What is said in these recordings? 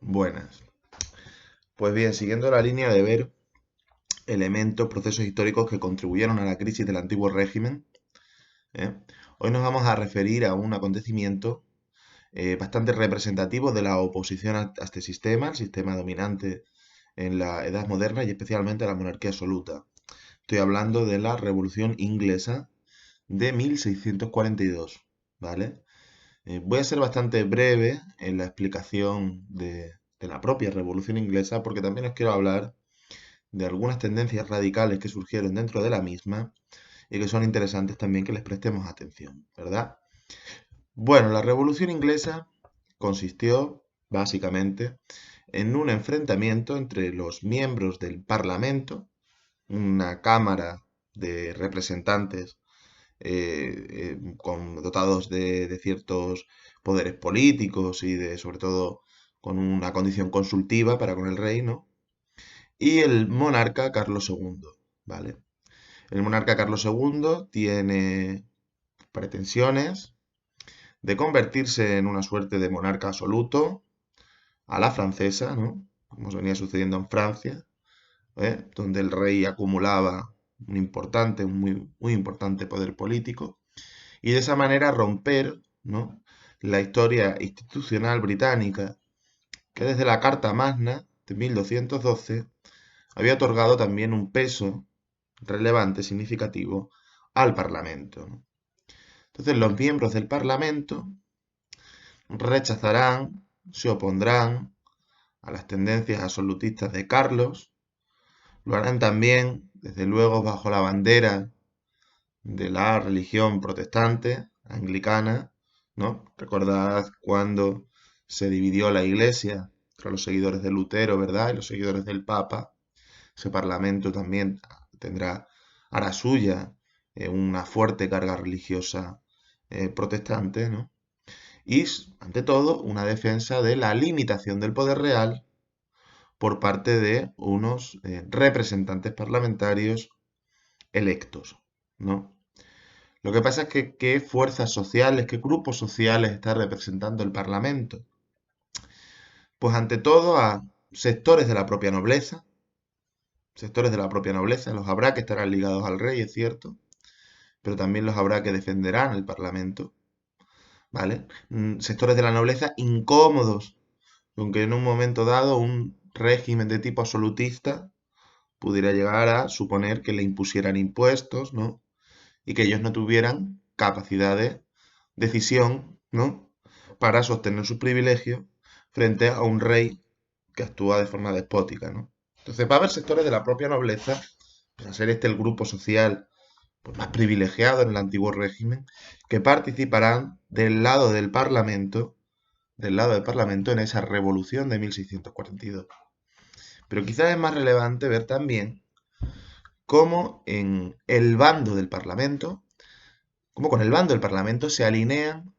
Buenas. Pues bien, siguiendo la línea de ver elementos, procesos históricos que contribuyeron a la crisis del antiguo régimen, ¿eh? Hoy nos vamos a referir a un acontecimiento bastante representativo de la oposición a este sistema, el sistema dominante en la Edad Moderna y especialmente a la monarquía absoluta. Estoy hablando de la Revolución Inglesa de 1642, ¿vale? Voy a ser bastante breve en la explicación de la propia Revolución Inglesa porque también os quiero hablar de algunas tendencias radicales que surgieron dentro de la misma y que son interesantes también que les prestemos atención, ¿verdad? Bueno, la Revolución Inglesa consistió básicamente en un enfrentamiento entre los miembros del Parlamento, una cámara de representantes dotados de ciertos poderes políticos y de, sobre todo, con una condición consultiva para con el rey, ¿no? Y el monarca Carlos II, ¿vale? El monarca Carlos II tiene pretensiones de convertirse en una suerte de monarca absoluto a la francesa, ¿no? Como venía sucediendo en Francia, donde el rey acumulaba un muy importante poder político, y de esa manera romper, ¿no?, la historia institucional británica que desde la Carta Magna de 1212 había otorgado también un peso relevante, significativo, al Parlamento, ¿no? Entonces los miembros del Parlamento rechazarán, se opondrán a las tendencias absolutistas de Carlos, lo harán también, desde luego, bajo la bandera de la religión protestante, anglicana, ¿no? Recordad cuando se dividió la iglesia entre los seguidores de Lutero, ¿verdad? Y los seguidores del Papa. Ese parlamento también hará suya una fuerte carga religiosa protestante, ¿no? Y, ante todo, una defensa de la limitación del poder real por parte de unos representantes parlamentarios electos, ¿no? Lo que pasa es que qué fuerzas sociales, qué grupos sociales está representando el Parlamento. Pues ante todo a sectores de la propia nobleza, los habrá que estarán ligados al rey, es cierto, pero también los habrá que defenderán el Parlamento, ¿vale? Sectores de la nobleza incómodos, aunque en un momento dado un régimen de tipo absolutista pudiera llegar a suponer que le impusieran impuestos, ¿no? Y que ellos no tuvieran capacidad de decisión, ¿no?, para sostener sus privilegios frente a un rey que actúa de forma despótica, ¿no? Entonces va a haber sectores de la propia nobleza, pues a ser este el grupo social pues, más privilegiado en el antiguo régimen, que participarán del lado del Parlamento en esa revolución de 1642. Pero quizás es más relevante ver también cómo en el bando del Parlamento, cómo con el bando del Parlamento se alinean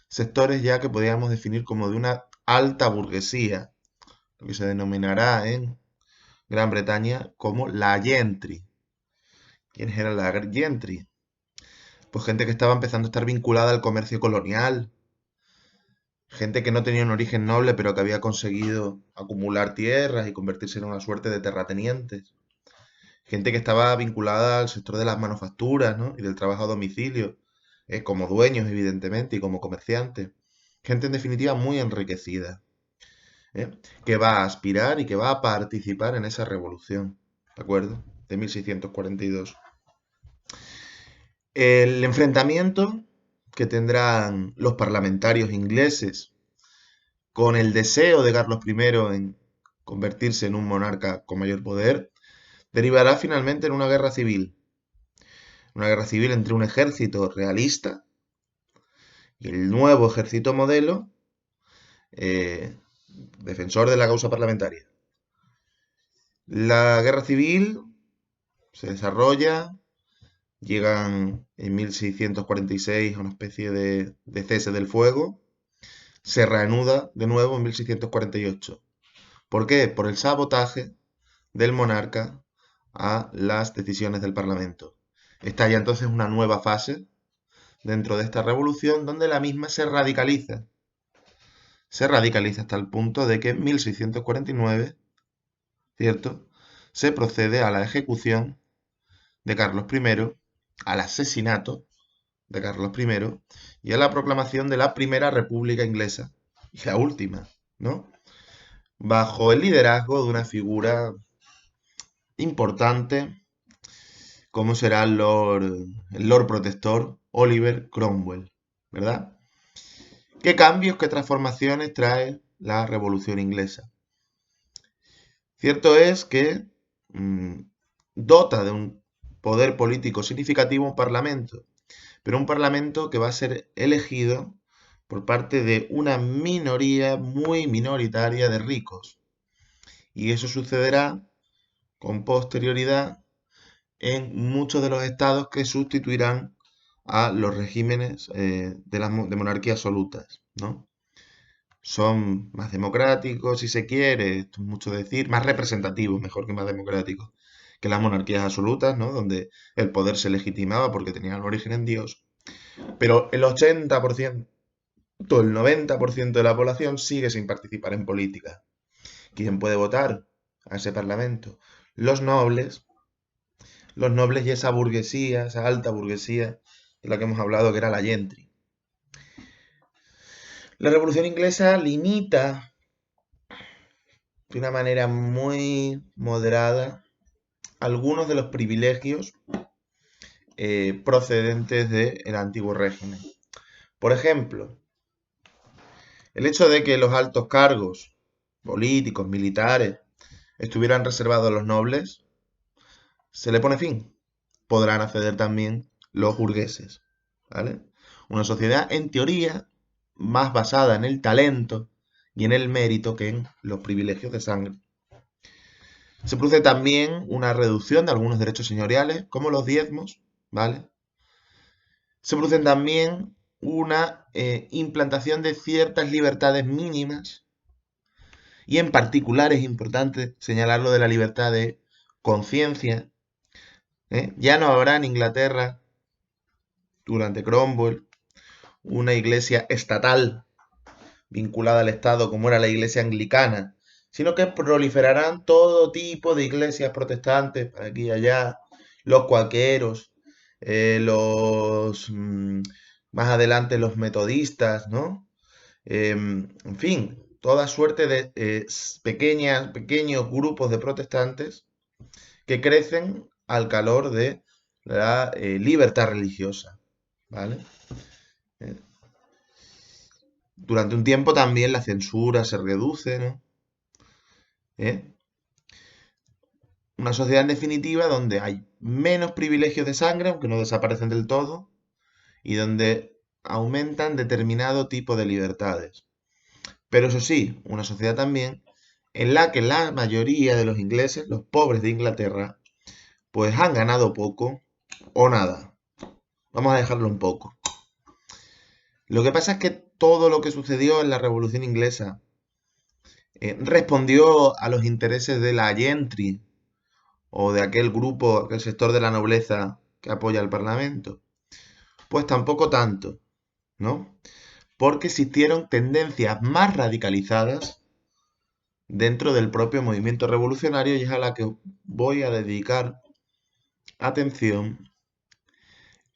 sectores ya que podríamos definir como de una alta burguesía, lo que se denominará en Gran Bretaña como la gentry. ¿Quiénes eran la gentry? Pues gente que estaba empezando a estar vinculada al comercio colonial, gente que no tenía un origen noble pero que había conseguido acumular tierras y convertirse en una suerte de terratenientes, gente que estaba vinculada al sector de las manufacturas, ¿no?, y del trabajo a domicilio, como dueños evidentemente y como comerciantes, gente en definitiva muy enriquecida, ¿eh?, que va a aspirar y que va a participar en esa revolución, ¿de acuerdo? De 1642. El enfrentamiento que tendrán los parlamentarios ingleses con el deseo de Carlos I en convertirse en un monarca con mayor poder, derivará finalmente en una guerra civil entre un ejército realista y el nuevo ejército modelo, eh, defensor de la causa parlamentaria. La guerra civil se desarrolla, llegan en 1646 a una especie de cese del fuego, se reanuda de nuevo en 1648. ¿Por qué? Por el sabotaje del monarca a las decisiones del Parlamento. Estalla entonces una nueva fase dentro de esta revolución donde la misma se radicaliza. se radicaliza hasta el punto de que en 1649, ¿cierto?, se procede a la ejecución de Carlos I, al asesinato de Carlos I y a la proclamación de la Primera República Inglesa, y la última, ¿no?, bajo el liderazgo de una figura importante como será el Lord Protector Oliver Cromwell, ¿verdad? ¿Qué cambios, qué transformaciones trae la Revolución Inglesa? Cierto es que dota de un poder político significativo un parlamento, pero un parlamento que va a ser elegido por parte de una minoría muy minoritaria de ricos. Y eso sucederá con posterioridad en muchos de los estados que sustituirán a los regímenes de monarquía absolutas, ¿no? Son más democráticos, si se quiere, esto es mucho decir, más representativos, mejor que más democráticos, que las monarquías absolutas, ¿no?, donde el poder se legitimaba porque tenían origen en Dios. Pero el 80%, el 90% de la población sigue sin participar en política. ¿Quién puede votar a ese parlamento? Los nobles, y esa burguesía, esa alta burguesía de la que hemos hablado, que era la gentry. La Revolución Inglesa limita de una manera muy moderada algunos de los privilegios procedentes del antiguo régimen. Por ejemplo, el hecho de que los altos cargos políticos, militares, estuvieran reservados a los nobles, se le pone fin. Podrán acceder también los burgueses, ¿vale? Una sociedad, en teoría, más basada en el talento y en el mérito que en los privilegios de sangre. Se produce también una reducción de algunos derechos señoriales, como los diezmos, ¿vale? Se produce también una implantación de ciertas libertades mínimas, y en particular es importante señalar lo de la libertad de conciencia. Ya no habrá en Inglaterra, durante Cromwell, una iglesia estatal vinculada al Estado como era la iglesia anglicana, sino que proliferarán todo tipo de iglesias protestantes, aquí y allá, los cuáqueros, más adelante los metodistas, ¿no? En fin, toda suerte de pequeños grupos de protestantes que crecen al calor de la libertad religiosa, ¿vale? Durante un tiempo también la censura se reduce, ¿no? ¿Eh? Una sociedad en definitiva donde hay menos privilegios de sangre, aunque no desaparecen del todo, y donde aumentan determinado tipo de libertades. Pero eso sí, una sociedad también en la que la mayoría de los ingleses, los pobres de Inglaterra, pues han ganado poco o nada. Vamos a dejarlo un poco. Lo que pasa es que todo lo que sucedió en la Revolución Inglesa respondió a los intereses de la gentry o de aquel grupo, aquel sector de la nobleza que apoya al Parlamento. Pues tampoco tanto, ¿no? Porque existieron tendencias más radicalizadas dentro del propio movimiento revolucionario, y es a la que voy a dedicar atención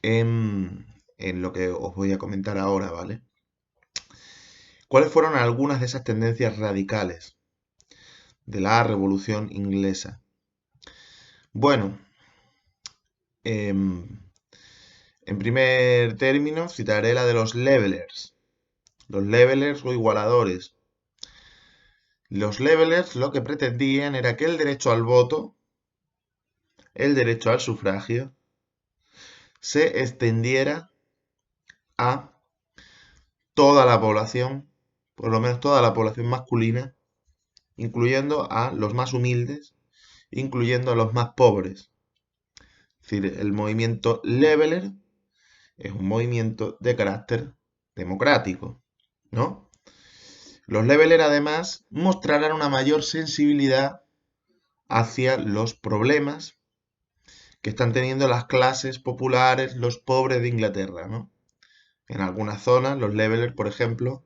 en lo que os voy a comentar ahora, ¿vale? ¿Cuáles fueron algunas de esas tendencias radicales de la Revolución Inglesa? Bueno, en primer término citaré la de los levelers. Los levelers o igualadores. Los levelers lo que pretendían era que el derecho al voto, el derecho al sufragio, se extendiera a toda la población, por lo menos toda la población masculina, incluyendo a los más humildes, incluyendo a los más pobres. Es decir, el movimiento leveler es un movimiento de carácter democrático, ¿no? Los leveler además mostrarán una mayor sensibilidad hacia los problemas que están teniendo las clases populares, los pobres de Inglaterra, ¿no? En algunas zonas, los levelers, por ejemplo,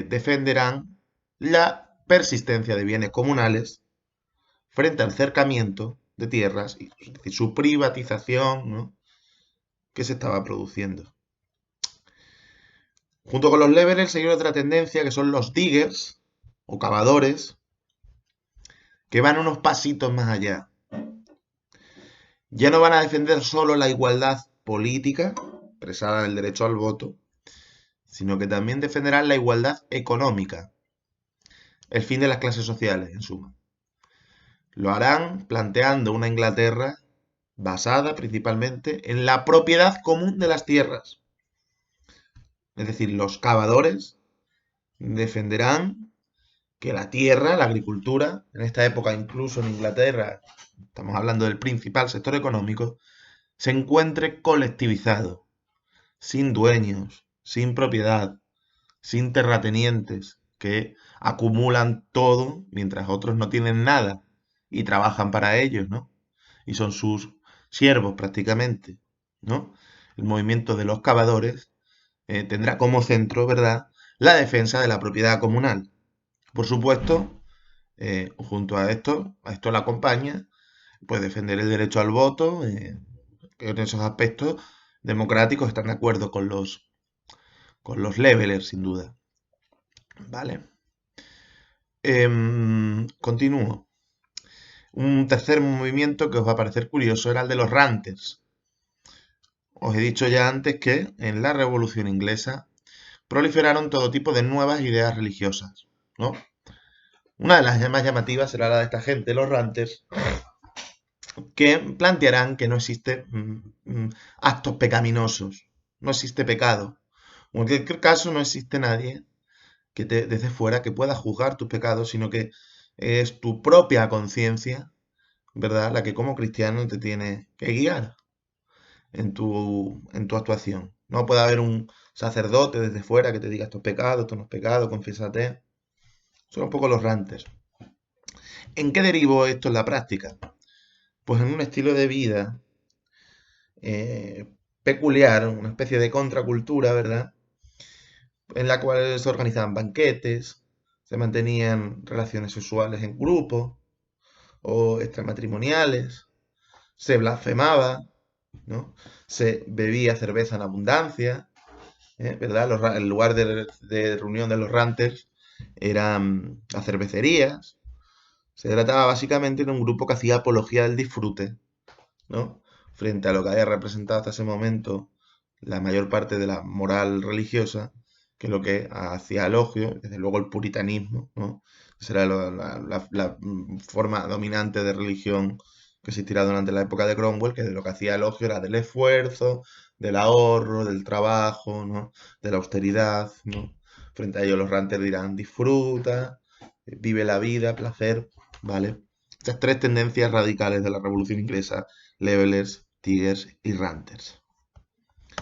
defenderán la persistencia de bienes comunales frente al cercamiento de tierras, es decir, su privatización, ¿no?, que se estaba produciendo. Junto con los levelers hay otra tendencia que son los diggers o cavadores, que van unos pasitos más allá. Ya no van a defender solo la igualdad política, expresada en el derecho al voto, sino que también defenderán la igualdad económica, el fin de las clases sociales, en suma. Lo harán planteando una Inglaterra basada principalmente en la propiedad común de las tierras. Es decir, los cavadores defenderán que la tierra, la agricultura, en esta época incluso en Inglaterra, estamos hablando del principal sector económico, se encuentre colectivizado, sin dueños, sin propiedad, sin terratenientes que acumulan todo mientras otros no tienen nada y trabajan para ellos, ¿no? Y son sus siervos prácticamente, ¿no? El movimiento de los cavadores tendrá como centro, ¿verdad?, la defensa de la propiedad comunal. Por supuesto, junto a esto la acompaña, pues defender el derecho al voto, que en esos aspectos democráticos están de acuerdo con los levelers, sin duda. Vale. Continúo. Un tercer movimiento que os va a parecer curioso era el de los ranters. Os he dicho ya antes que en la Revolución Inglesa proliferaron todo tipo de nuevas ideas religiosas, ¿no? Una de las más llamativas será la de esta gente, los ranters, que plantearán que no existe actos pecaminosos, no existe pecado. O en cualquier caso, no existe nadie que desde fuera que pueda juzgar tus pecados, sino que es tu propia conciencia, ¿verdad?, la que como cristiano te tiene que guiar en tu actuación. No puede haber un sacerdote desde fuera que te diga esto no es pecado, confiésate. Son un poco los ranters. ¿En qué derivó esto en la práctica? Pues en un estilo de vida eh, peculiar, una especie de contracultura, ¿verdad?, en la cual se organizaban banquetes, se mantenían relaciones sexuales en grupo o extramatrimoniales, se blasfemaba, ¿no?, se bebía cerveza en abundancia, ¿verdad? El lugar de reunión de los ranters eran las cervecerías. Se trataba básicamente de un grupo que hacía apología del disfrute, ¿no?, frente a lo que había representado hasta ese momento la mayor parte de la moral religiosa, que es lo que hacía elogio, desde luego el puritanismo, ¿no? Esa era la forma dominante de religión que existirá durante la época de Cromwell, que lo que hacía elogio era del esfuerzo, del ahorro, del trabajo, ¿no?, de la austeridad, ¿no? Frente a ello los ranters dirán disfruta, vive la vida, placer, ¿vale? Estas tres tendencias radicales de la Revolución Inglesa: levelers, diggers y ranters.